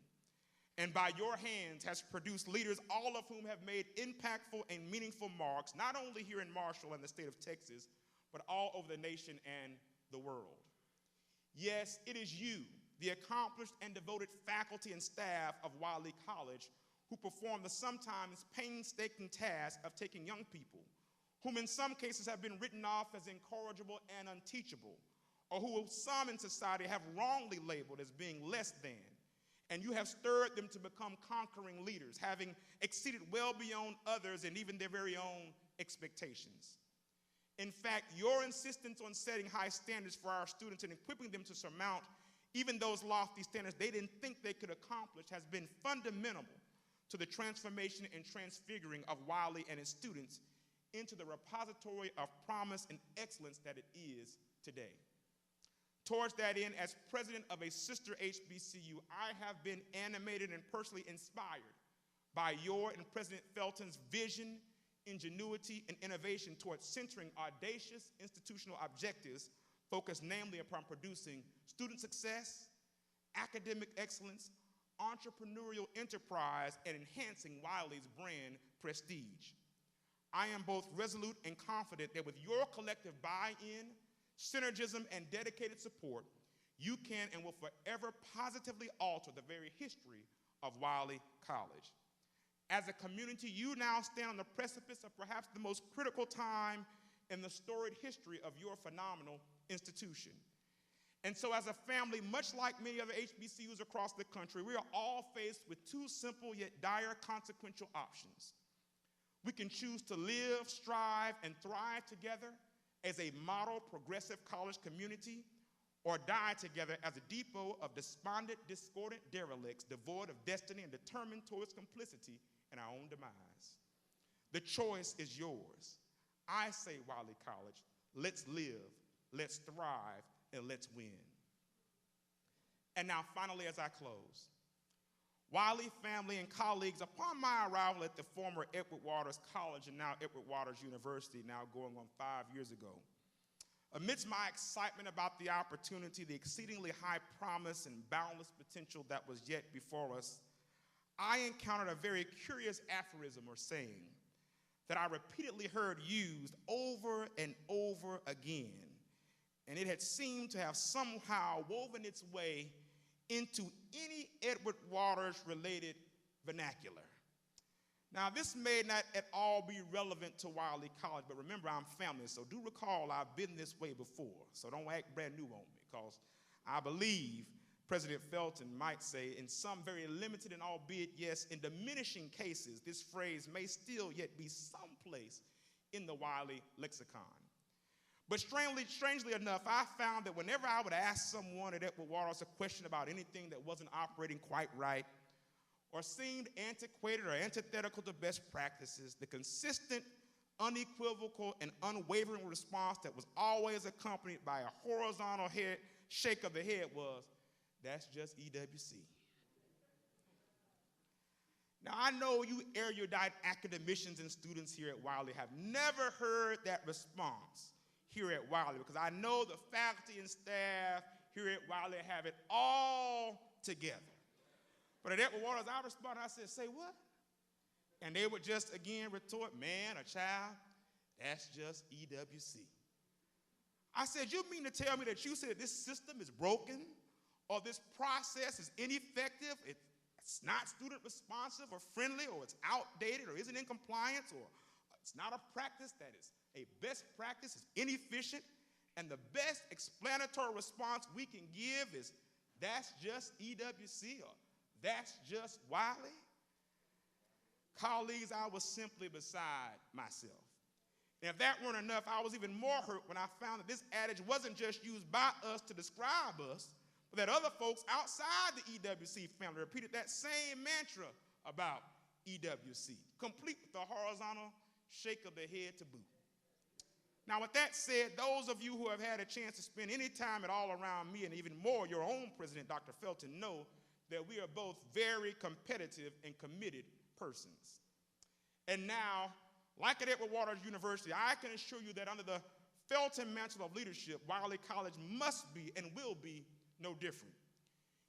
and by your hands has produced leaders, all of whom have made impactful and meaningful marks, not only here in Marshall and the state of Texas, but all over the nation and the world. Yes, it is you, the accomplished and devoted faculty and staff of Wiley College, who perform the sometimes painstaking task of taking young people, whom in some cases have been written off as incorrigible and unteachable, or who some in society have wrongly labeled as being less than, and you have stirred them to become conquering leaders, having exceeded well beyond others and even their very own expectations. In fact, your insistence on setting high standards for our students and equipping them to surmount even those lofty standards they didn't think they could accomplish has been fundamental to the transformation and transfiguring of Wiley and his students into the repository of promise and excellence that it is today. Towards that end, as president of a sister HBCU, I have been animated and personally inspired by your and President Felton's vision, ingenuity, and innovation towards centering audacious institutional objectives focused namely upon producing student success, academic excellence, entrepreneurial enterprise, and enhancing Wiley's brand prestige. I am both resolute and confident that with your collective buy-in, synergism, and dedicated support, you can and will forever positively alter the very history of Wiley College. As a community, you now stand on the precipice of perhaps the most critical time in the storied history of your phenomenal institution. And so as a family, much like many other HBCUs across the country, we are all faced with two simple yet dire consequential options. We can choose to live, strive, and thrive together as a model progressive college community, or die together as a depot of despondent, discordant derelicts, devoid of destiny and determined towards complicity in our own demise. The choice is yours. I say, Wiley College, let's live, let's thrive, and let's win. And now, finally, as I close, Wiley family and colleagues, upon my arrival at the former Edward Waters College and now Edward Waters University, now going on 5 years ago, amidst my excitement about the opportunity, the exceedingly high promise and boundless potential that was yet before us, I encountered a very curious aphorism or saying that I repeatedly heard used over and over again, and it had seemed to have somehow woven its way into any Edward Waters-related vernacular. Now, this may not at all be relevant to Wiley College, but remember, I'm family, so do recall I've been this way before, so don't act brand new on me, because I believe President Felton might say, in some very limited and albeit, yes, in diminishing cases, this phrase may still yet be someplace in the Wiley lexicon. But strangely enough, I found that whenever I would ask someone at Edward Waters a question about anything that wasn't operating quite right, or seemed antiquated or antithetical to best practices, the consistent, unequivocal, and unwavering response that was always accompanied by a horizontal shake of the head was, "That's just EWC." Now, I know you erudite academicians and students here at Wiley have never heard that response here at Wiley, because I know the faculty and staff here at Wiley have it all together. But at Edward Waters, I responded, I said, "Say what?" And they would just again retort, "Man or child, that's just EWC." I said, "You mean to tell me that you said this system is broken, or this process is ineffective, it's not student responsive or friendly, or it's outdated, or isn't in compliance, or it's not a practice that is a best practice, is inefficient, and the best explanatory response we can give is, that's just EWC, or that's just Wiley?" Colleagues, I was simply beside myself. And if that weren't enough, I was even more hurt when I found that this adage wasn't just used by us to describe us, but that other folks outside the EWC family repeated that same mantra about EWC, complete with the horizontal shake of the head to boot. Now, with that said, those of you who have had a chance to spend any time at all around me, and even more your own president, Dr. Felton, know that we are both very competitive and committed persons. And now, like at Edward Waters University, I can assure you that under the Felton mantle of leadership, Wiley College must be and will be no different.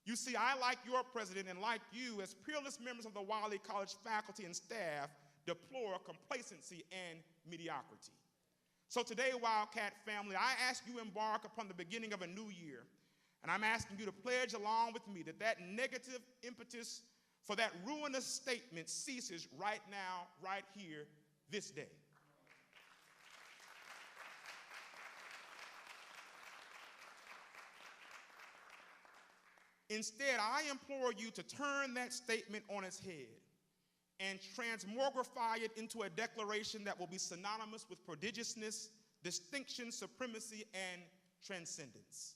You see, I, like your president, and like you, as peerless members of the Wiley College faculty and staff, deplore complacency and mediocrity. So today, Wildcat family, I ask you to embark upon the beginning of a new year, and I'm asking you to pledge along with me that that negative impetus for that ruinous statement ceases right now, right here, this day. Instead, I implore you to turn that statement on its head and transmogrify it into a declaration that will be synonymous with prodigiousness, distinction, supremacy, and transcendence.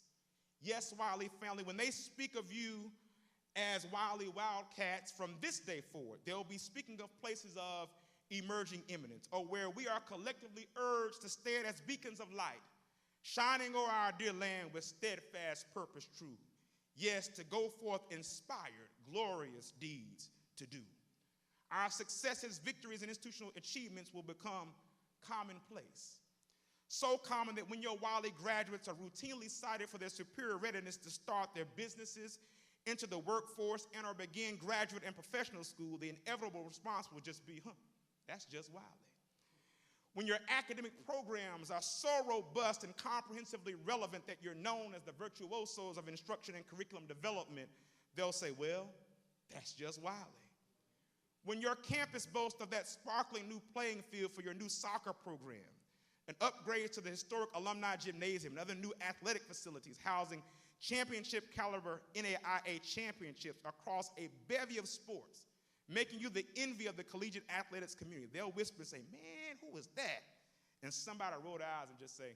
Yes, Wiley family, when they speak of you as Wiley Wildcats from this day forward, they'll be speaking of places of emerging eminence, or where we are collectively urged to stand as beacons of light, shining o'er our dear land with steadfast purpose true. Yes, to go forth inspired, glorious deeds to do. Our successes, victories, and institutional achievements will become commonplace. So common that when your Wiley graduates are routinely cited for their superior readiness to start their businesses, enter the workforce, and or begin graduate and professional school, the inevitable response will just be, that's just Wiley. When your academic programs are so robust and comprehensively relevant that you're known as the virtuosos of instruction and curriculum development, they'll say, well, that's just Wiley. When your campus boasts of that sparkling new playing field for your new soccer program, and upgrades to the historic alumni gymnasium and other new athletic facilities housing championship caliber NAIA championships across a bevy of sports, making you the envy of the collegiate athletics community. They'll whisper and say, man, who is that? And somebody roll their eyes and just say,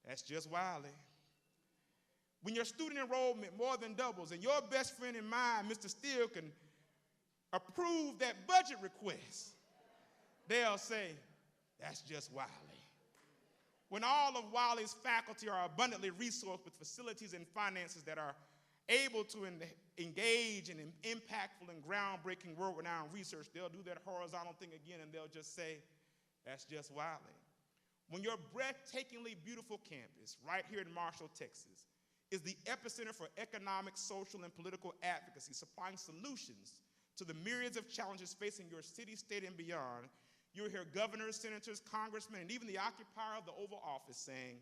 that's just Wiley. When your student enrollment more than doubles and your best friend and mine, Mr. Steele, can approve that budget request, they'll say, that's just Wiley. When all of Wiley's faculty are abundantly resourced with facilities and finances that are able to engage in impactful and groundbreaking world-renowned research, they'll do that horizontal thing again and they'll just say, that's just Wiley. When your breathtakingly beautiful campus right here in Marshall, Texas, is the epicenter for economic, social, and political advocacy, supplying solutions to the myriads of challenges facing your city, state, and beyond, you'll hear governors, senators, congressmen, and even the occupier of the Oval Office saying,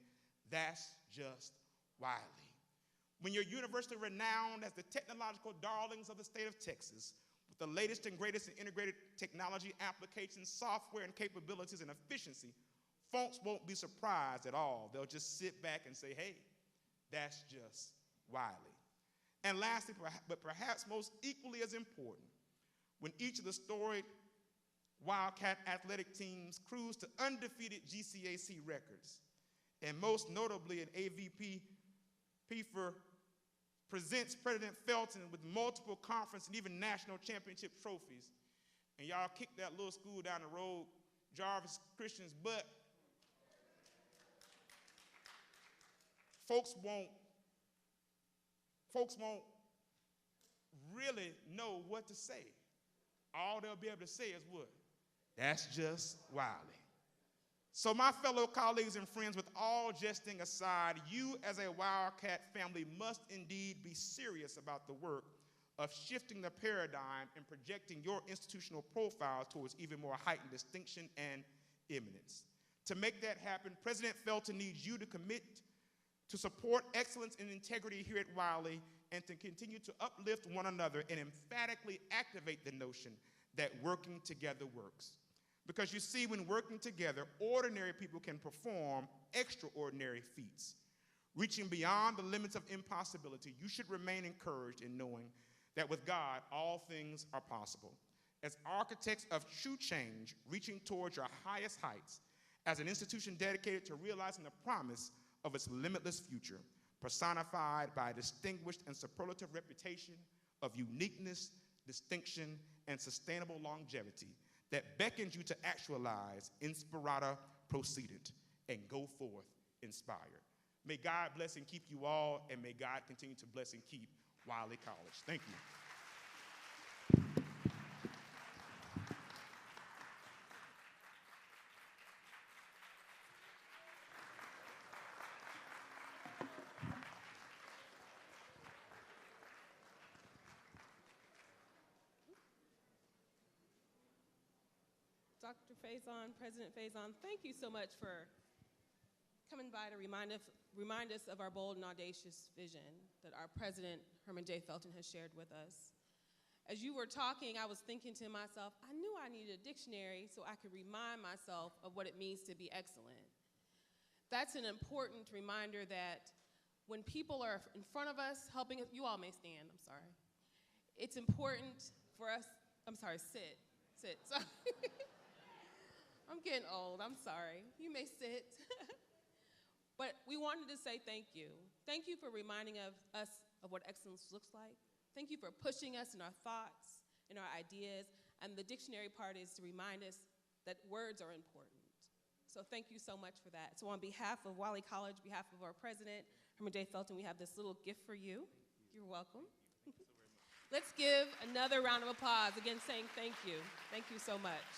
that's just Wiley. When you're university renowned as the technological darlings of the state of Texas, with the latest and greatest in integrated technology applications, software, and capabilities and efficiency, folks won't be surprised at all. They'll just sit back and say, hey, that's just Wiley. And lastly, but perhaps most equally as important, when each of the storied Wildcat athletic teams cruise to undefeated GCAC records, and most notably an AVP PFER presents President Felton with multiple conference and even national championship trophies, and y'all kick that little school down the road, Jarvis Christian's butt, folks won't really know what to say. All they'll be able to say is what? That's just Wiley. So my fellow colleagues and friends, with all jesting aside, you as a Wildcat family must indeed be serious about the work of shifting the paradigm and projecting your institutional profile towards even more heightened distinction and eminence. To make that happen, President Felton needs you to commit to support excellence and integrity here at Wiley and to continue to uplift one another and emphatically activate the notion that working together works. Because you see, when working together, ordinary people can perform extraordinary feats. Reaching beyond the limits of impossibility, you should remain encouraged in knowing that with God, all things are possible. As architects of true change, reaching towards your highest heights, as an institution dedicated to realizing the promise of its limitless future, personified by a distinguished and superlative reputation of uniqueness, distinction, and sustainable longevity that beckons you to actualize inspirata proceedent and go forth inspired. May God bless and keep you all, and may God continue to bless and keep Wiley College. Thank you. Dr. Faison, President Faison, thank you so much for coming by to remind us of our bold and audacious vision that our President, Herman J. Felton, has shared with us. As you were talking, I was thinking to myself, I knew I needed a dictionary so I could remind myself of what it means to be excellent. That's an important reminder that when people are in front of us helping us, you all may stand, I'm sorry. It's important for us, I'm sorry, sit, sorry. I'm getting old, I'm sorry. You may sit. But we wanted to say thank you. Thank you for reminding us of what excellence looks like. Thank you for pushing us in our thoughts, in our ideas, and the dictionary part is to remind us that words are important. So thank you so much for that. So on behalf of Wiley College, on behalf of our president, Herman J. Felton, we have this little gift for you. You're welcome. Let's give another round of applause, again saying thank you. Thank you so much.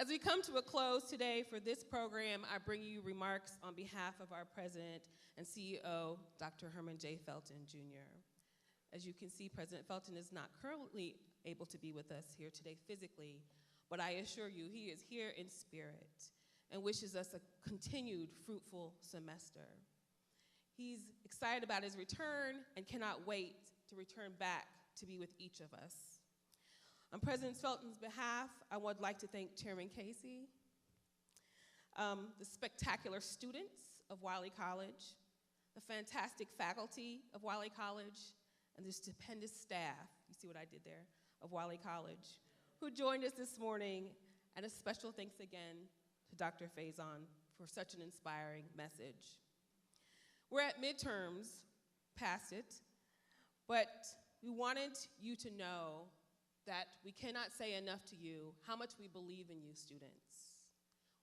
As we come to a close today for this program, I bring you remarks on behalf of our president and CEO, Dr. Herman J. Felton, Jr. As you can see, President Felton is not currently able to be with us here today physically, but I assure you he is here in spirit and wishes us a continued fruitful semester. He's excited about his return and cannot wait to return back to be with each of us. On President Felton's behalf, I would like to thank Chairman Casey, the spectacular students of Wiley College, the fantastic faculty of Wiley College, and the stupendous staff, you see what I did there, of Wiley College, who joined us this morning, and a special thanks again to Dr. Faison for such an inspiring message. We're at midterms, past it, but we wanted you to know that we cannot say enough to you how much we believe in you, students.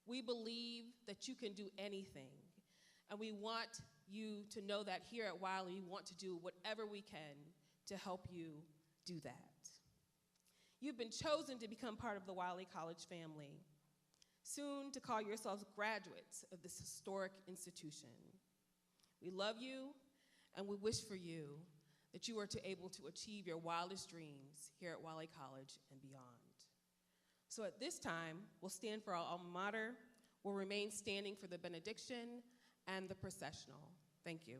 We believe that you can do anything, and we want you to know that here at Wiley, we want to do whatever we can to help you do that. You've been chosen to become part of the Wiley College family, soon to call yourselves graduates of this historic institution. We love you, and we wish for you that you are able to achieve your wildest dreams here at Wiley College and beyond. So at this time, we'll stand for our alma mater. We'll remain standing for the benediction and the processional. Thank you.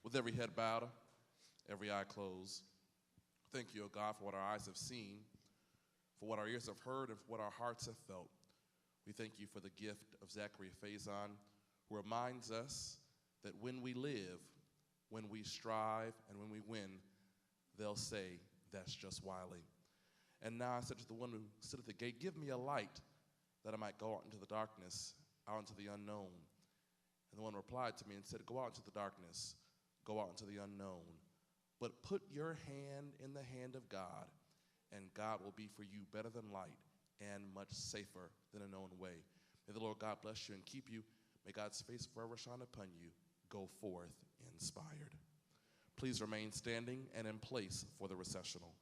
With every head bowed, every eye closed, thank you, O God, for what our eyes have seen, for what our ears have heard, and for what our hearts have felt. We thank you for the gift of Zachary Faison, who reminds us that when we live, when we strive, and when we win, they'll say, that's just Wiley. And now I said to the one who stood at the gate, give me a light that I might go out into the darkness, out into the unknown. And the one replied to me and said, go out into the darkness, go out into the unknown. But put your hand in the hand of God, and God will be for you better than light and much safer than a known way. May the Lord God bless you and keep you. May God's face forever shine upon you. Go forth inspired. Please remain standing and in place for the recessional.